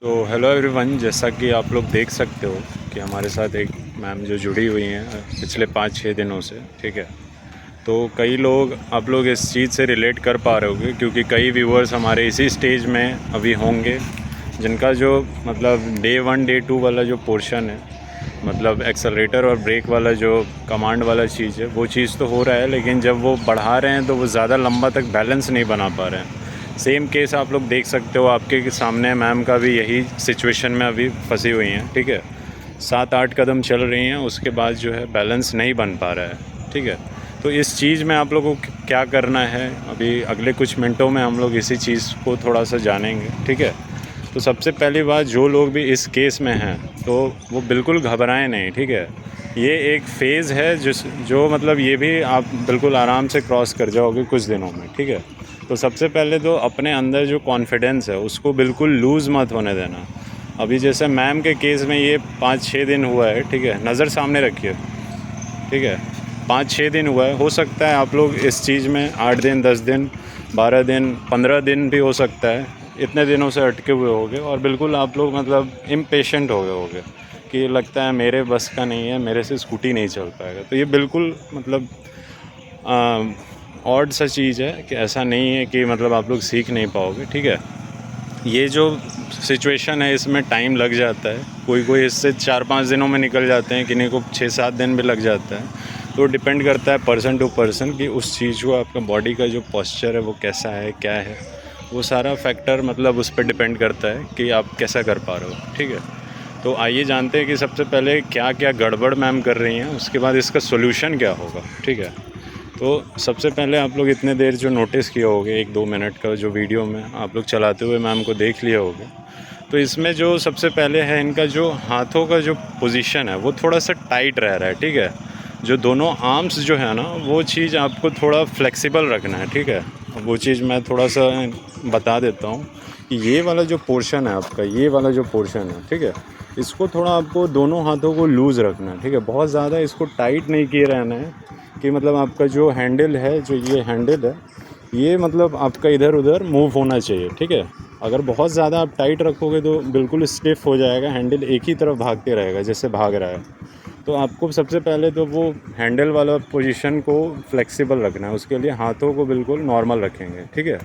तो hello everyone, जैसा कि आप लोग देख सकते हो कि हमारे साथ एक मैम जो जुड़ी हुई हैं पिछले 5-6 दिनों से। ठीक है, तो कई लोग आप लोग इस चीज़ से रिलेट कर पा रहे होंगे क्योंकि कई व्यूअर्स हमारे इसी स्टेज में अभी होंगे जिनका जो मतलब डे 1 डे 2 वाला जो पोर्शन है, मतलब एक्सेलरेटर और ब्रेक वाला जो कमांड वाला चीज़ है, वो चीज़ तो हो रहा है, लेकिन जब वो बढ़ा रहे हैं तो वो ज़्यादा लंबा तक बैलेंस नहीं बना पा रहे हैं। सेम केस आप लोग देख सकते हो, आपके सामने मैम का भी यही सिचुएशन में अभी फंसी हुई हैं। ठीक है, 7-8 कदम चल रही हैं, उसके बाद जो है बैलेंस नहीं बन पा रहा है। ठीक है, तो इस चीज़ में आप लोगों को क्या करना है, अभी अगले कुछ मिनटों में हम लोग इसी चीज़ को थोड़ा सा जानेंगे। ठीक है, तो सबसे पहली बात, जो लोग भी इस केस में हैं तो वो बिल्कुल घबराएं नहीं। ठीक है, ये एक फ़ेज़ है जो मतलब ये भी आप बिल्कुल आराम से क्रॉस कर जाओगे कुछ दिनों में। ठीक है, तो सबसे पहले तो अपने अंदर जो कॉन्फिडेंस है उसको बिल्कुल लूज़ मत होने देना। अभी जैसे मैम के केस में ये 5-6 दिन हुआ है। ठीक है, नज़र सामने रखिए। ठीक है, 5-6 दिन हुआ है, हो सकता है आप लोग इस चीज़ में 8 दिन, 10 दिन, 12 दिन, 15 दिन भी हो सकता है, इतने दिनों से अटके हुए होगे और बिल्कुल आप लोग मतलब इम्पेशेंट हो गए होगे कि लगता है मेरे बस का नहीं है, मेरे से स्कूटी नहीं चल पाएगा। तो ये बिल्कुल मतलब ऑड सा चीज़ है कि ऐसा नहीं है कि मतलब आप लोग सीख नहीं पाओगे। ठीक है, ये जो सिचुएशन है इसमें टाइम लग जाता है, कोई इससे 4-5 दिनों में निकल जाते हैं, किन्हीं को 6-7 दिन भी लग जाता है। तो डिपेंड करता है पर्सन टू पर्सन कि उस चीज़ को आपका बॉडी का जो पोस्चर है वो कैसा है, क्या है, वो सारा फैक्टर मतलब उस पर डिपेंड करता है कि आप कैसा कर पा रहे हो। ठीक है, तो आइए जानते हैं कि सबसे पहले क्या क्या गड़बड़ मैम कर रही हैं, उसके बाद इसका सोल्यूशन क्या होगा। ठीक है, तो सबसे पहले आप लोग इतने देर जो नोटिस किए होगे, 1-2 मिनट का जो वीडियो में आप लोग चलाते हुए मैम को देख लिए होगे, तो इसमें जो सबसे पहले है, इनका जो हाथों का जो पोजीशन है वो थोड़ा सा टाइट रह रहा है। ठीक है, जो दोनों आर्म्स जो है ना, वो चीज़ आपको थोड़ा फ्लेक्सिबल रखना है। ठीक है, वो चीज़ मैं थोड़ा सा बता देता हूँ कि ये वाला जो पोर्शन है आपका, ये वाला जो पोर्शन है, ठीक है, इसको थोड़ा आपको दोनों हाथों को लूज़ रखना है। ठीक है, बहुत ज़्यादा इसको टाइट नहीं किए रहना है कि मतलब आपका जो हैंडल है, जो ये हैंडल है, ये मतलब आपका इधर उधर मूव होना चाहिए। ठीक है, अगर बहुत ज़्यादा आप टाइट रखोगे तो बिल्कुल स्टिफ हो जाएगा, हैंडल एक ही तरफ भागते रहेगा जैसे भाग रहा है। तो आपको सबसे पहले तो वो हैंडल वाला पोजीशन को फ्लेक्सिबल रखना है, उसके लिए हाथों को बिल्कुल नॉर्मल रखेंगे। ठीक है,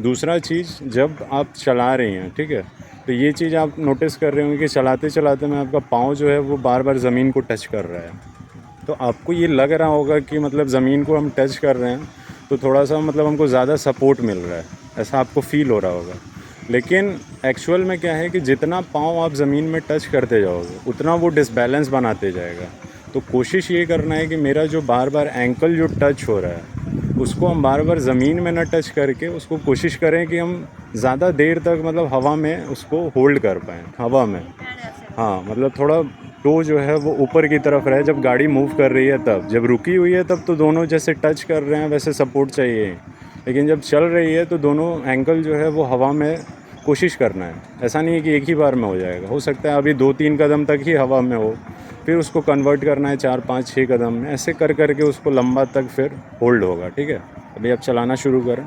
दूसरा चीज़, जब आप चला रही हैं, ठीक है, तो ये चीज़ आप नोटिस कर रहे होंगे कि चलाते चलाते में आपका पाँव जो है वो बार बार ज़मीन को टच कर रहा है। तो आपको ये लग रहा होगा कि मतलब ज़मीन को हम टच कर रहे हैं तो थोड़ा सा मतलब हमको ज़्यादा सपोर्ट मिल रहा है, ऐसा आपको फ़ील हो रहा होगा। लेकिन एक्चुअल में क्या है कि जितना पाँव आप ज़मीन में टच करते जाओगे उतना वो डिसबैलेंस बनाते जाएगा। तो कोशिश ये करना है कि मेरा जो बार बार एंकल जो टच हो रहा है उसको हम बार बार ज़मीन में ना टच करके उसको कोशिश करें कि हम ज़्यादा देर तक मतलब हवा में उसको होल्ड कर पाएँ, हवा में। हाँ, मतलब थोड़ा टो जो है वो ऊपर की तरफ रहे जब गाड़ी मूव कर रही है तब। जब रुकी हुई है तब तो दोनों जैसे टच कर रहे हैं वैसे सपोर्ट चाहिए, लेकिन जब चल रही है तो दोनों एंकल जो है वो हवा में कोशिश करना है। ऐसा नहीं है कि एक ही बार में हो जाएगा, हो सकता है अभी 2-3 कदम तक ही हवा में हो, फिर उसको कन्वर्ट करना है 4-5-6 कदम में, ऐसे कर कर के उसको लंबा तक फिर होल्ड होगा। ठीक है, अभी आप चलाना शुरू करें।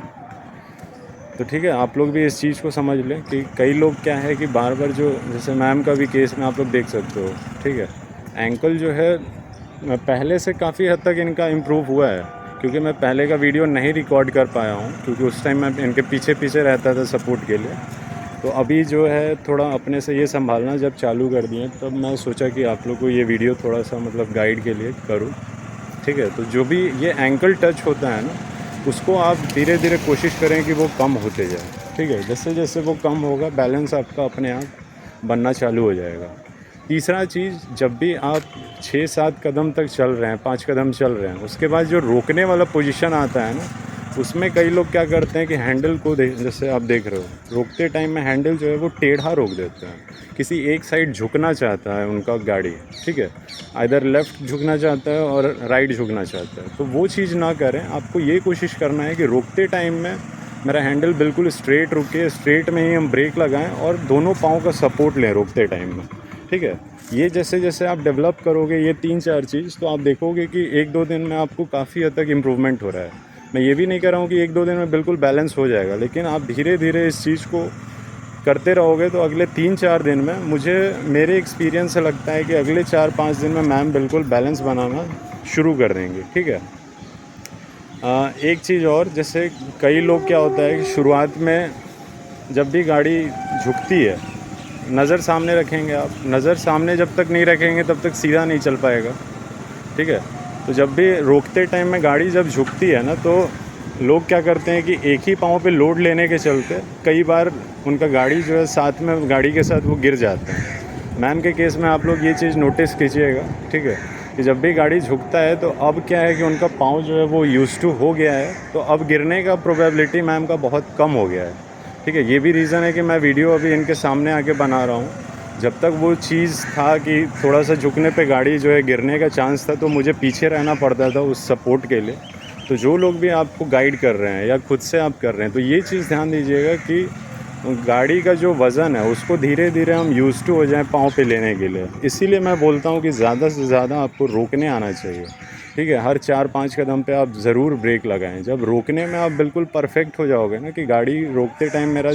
तो ठीक है, आप लोग भी इस चीज़ को समझ लें कि कई लोग क्या है कि बार बार जो, जैसे मैम का भी केस में आप लोग देख सकते हो। ठीक है, एंकल जो है पहले से काफ़ी हद तक इनका इम्प्रूव हुआ है, क्योंकि मैं पहले का वीडियो नहीं रिकॉर्ड कर पाया हूँ क्योंकि उस टाइम मैं इनके पीछे पीछे रहता था सपोर्ट के लिए। तो अभी जो है थोड़ा अपने से ये संभालना जब चालू कर दिए, तब मैं सोचा कि आप लोग को ये वीडियो थोड़ा सा मतलब गाइड के लिए करूँ। ठीक है, तो जो भी ये एंकल टच होता है ना, उसको आप धीरे धीरे कोशिश करें कि वो कम होते जाए। ठीक है, जैसे जैसे वो कम होगा बैलेंस आपका अपने आप बनना चालू हो जाएगा। तीसरा चीज़, जब भी आप 6-7 कदम तक चल रहे हैं, 5 कदम चल रहे हैं, उसके बाद जो रोकने वाला पोजीशन आता है ना, उसमें कई लोग क्या करते हैं कि हैंडल को जैसे आप देख रहे हो, रोकते टाइम में हैंडल जो है वो टेढ़ा रोक देते हैं। किसी एक साइड झुकना चाहता है उनका गाड़ी, ठीक है, इधर लेफ़्ट झुकना चाहता है और राइट झुकना चाहता है, तो वो चीज़ ना करें। आपको ये कोशिश करना है कि रोकते टाइम में मेरा हैंडल बिल्कुल स्ट्रेट रुके, स्ट्रेट में ही हम ब्रेक लगाएं और दोनों पाँव का सपोर्ट लें रोकते टाइम में। ठीक है, ये जैसे जैसे आप डेवलप करोगे ये 3-4 चीज़, तो आप देखोगे कि 1-2 दिन में आपको काफ़ी हद तक इम्प्रूवमेंट हो रहा है। मैं ये भी नहीं कह रहा हूँ कि 1-2 दिन में बिल्कुल बैलेंस हो जाएगा, लेकिन आप धीरे धीरे इस चीज़ को करते रहोगे तो अगले 3-4 दिन में मुझे मेरे एक्सपीरियंस से लगता है कि अगले 4-5 दिन में मैम बिल्कुल बैलेंस बनाना शुरू कर देंगे, ठीक है। एक चीज़ और, जैसे कई लोग क्या होता है कि शुरुआत में जब भी गाड़ी झुकती है, नज़र सामने रखेंगे आप, नज़र सामने जब तक नहीं रखेंगे तब तक सीधा नहीं चल पाएगा, ठीक है। तो जब भी रोकते टाइम में गाड़ी जब झुकती है ना, तो लोग क्या करते हैं कि एक ही पाँव पे लोड लेने के चलते कई बार उनका गाड़ी जो है साथ में गाड़ी के साथ वो गिर जाते हैं। मैम के केस में आप लोग ये चीज़ नोटिस कीजिएगा, ठीक है, कि जब भी गाड़ी झुकता है तो अब क्या है कि उनका पाँव जो है वो यूज़ टू हो गया है, तो अब गिरने का प्रोबेबिलिटी मैम का बहुत कम हो गया है, ठीक है। ये भी रीज़न है कि मैं वीडियो अभी इनके सामने आके बना रहा हूँ। जब तक वो चीज़ था कि थोड़ा सा झुकने पे गाड़ी जो है गिरने का चांस था, तो मुझे पीछे रहना पड़ता था उस सपोर्ट के लिए। तो जो लोग भी आपको गाइड कर रहे हैं या खुद से आप कर रहे हैं, तो ये चीज़ ध्यान दीजिएगा कि गाड़ी का जो वज़न है उसको धीरे धीरे हम यूज़ टू हो जाएं पाँव पे लेने के लिए। इसीलिए मैं बोलता हूँ कि ज़्यादा से ज़्यादा आपको रोकने आना चाहिए, ठीक है। हर 4-5 कदम पे आप ज़रूर ब्रेक लगाएं। जब रोकने में आप बिल्कुल परफेक्ट हो जाओगे ना, कि गाड़ी रोकते टाइम मेरा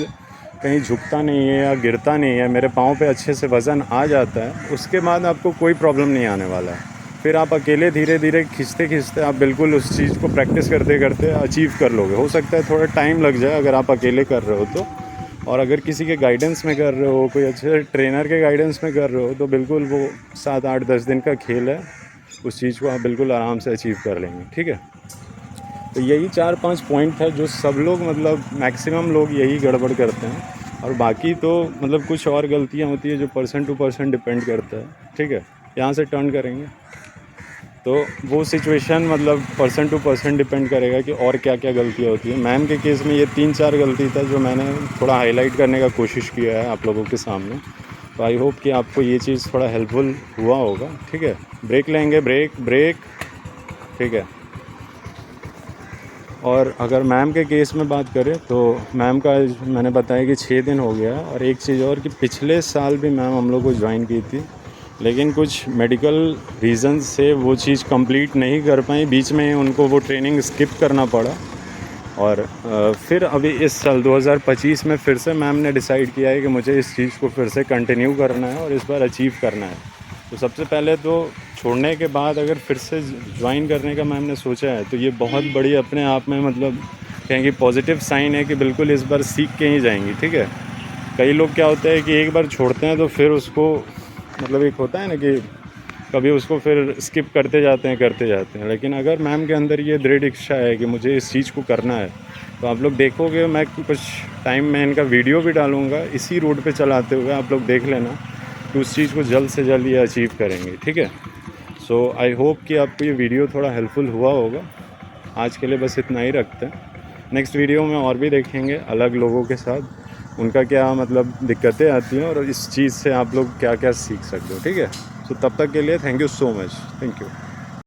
कहीं झुकता नहीं है या गिरता नहीं है, मेरे पाँव पे अच्छे से वज़न आ जाता है, उसके बाद आपको कोई प्रॉब्लम नहीं आने वाला है। फिर आप अकेले धीरे धीरे खींचते खींचते आप बिल्कुल उस चीज़ को प्रैक्टिस करते करते अचीव कर लोगे। हो सकता है थोड़ा टाइम लग जाए अगर आप अकेले कर रहे हो तो, और अगर किसी के गाइडेंस में कर रहे हो, कोई अच्छे ट्रेनर के गाइडेंस में कर रहे हो, तो बिल्कुल वो 7-8-10 दिन का खेल है, उस चीज़ को आप बिल्कुल आराम से अचीव कर लेंगे, ठीक है। तो यही 4-5 पॉइंट है जो सब लोग, मतलब मैक्सिमम लोग यही गड़बड़ करते हैं, और बाकी तो मतलब कुछ और गलतियाँ होती है जो पर्सन टू पर्सन डिपेंड करता है, ठीक है। यहाँ से टर्न करेंगे तो वो सिचुएशन मतलब पर्सन टू पर्सन डिपेंड करेगा कि और क्या क्या गलतियाँ होती है। मैम के केस में ये 3-4 गलती था जो मैंने थोड़ा हाईलाइट करने का कोशिश किया है आप लोगों के सामने। तो आई होप कि आपको ये चीज़ थोड़ा हेल्पफुल हुआ होगा, ठीक है। ब्रेक लेंगे, ब्रेक ब्रेक, ठीक है। और अगर मैम के केस में बात करें तो मैम का मैंने बताया कि 6 दिन हो गया। और एक चीज़ और कि पिछले साल भी मैम हम लोग को ज्वाइन की थी, लेकिन कुछ मेडिकल रीज़न से वो चीज़ कंप्लीट नहीं कर पाई, बीच में उनको वो ट्रेनिंग स्किप करना पड़ा। और फिर अभी इस साल 2025 में फिर से मैम ने डिसाइड किया है कि मुझे इस चीज़ को फिर से कंटिन्यू करना है और इस बार अचीव करना है। तो सबसे पहले तो छोड़ने के बाद अगर फिर से ज्वाइन करने का मैम ने सोचा है, तो ये बहुत बड़ी अपने आप में मतलब कहेंगे पॉजिटिव साइन है कि बिल्कुल इस बार सीख के ही जाएंगी, ठीक है। कई लोग क्या होता है कि एक बार छोड़ते हैं तो फिर उसको मतलब एक होता है ना कि कभी उसको फिर स्किप करते जाते हैं, लेकिन अगर मैम के अंदर ये दृढ़ इच्छा है कि मुझे इस चीज़ को करना है, तो आप लोग देखोगे मैं कुछ टाइम में इनका वीडियो भी डालूँगा इसी रोड पे चलाते हुए, आप लोग देख लेना कि उस चीज़ को जल्द से जल्द ये अचीव करेंगे, ठीक है। सो आई होप कि आपको ये वीडियो थोड़ा हेल्पफुल हुआ होगा। आज के लिए बस इतना ही रखते हैं। नेक्स्ट वीडियो में और भी देखेंगे अलग लोगों के साथ, उनका क्या मतलब दिक्कतें आती हैं और इस चीज़ से आप लोग क्या क्या सीख सकते हो, ठीक है। सो तब तक के लिए thank you so much, thank you.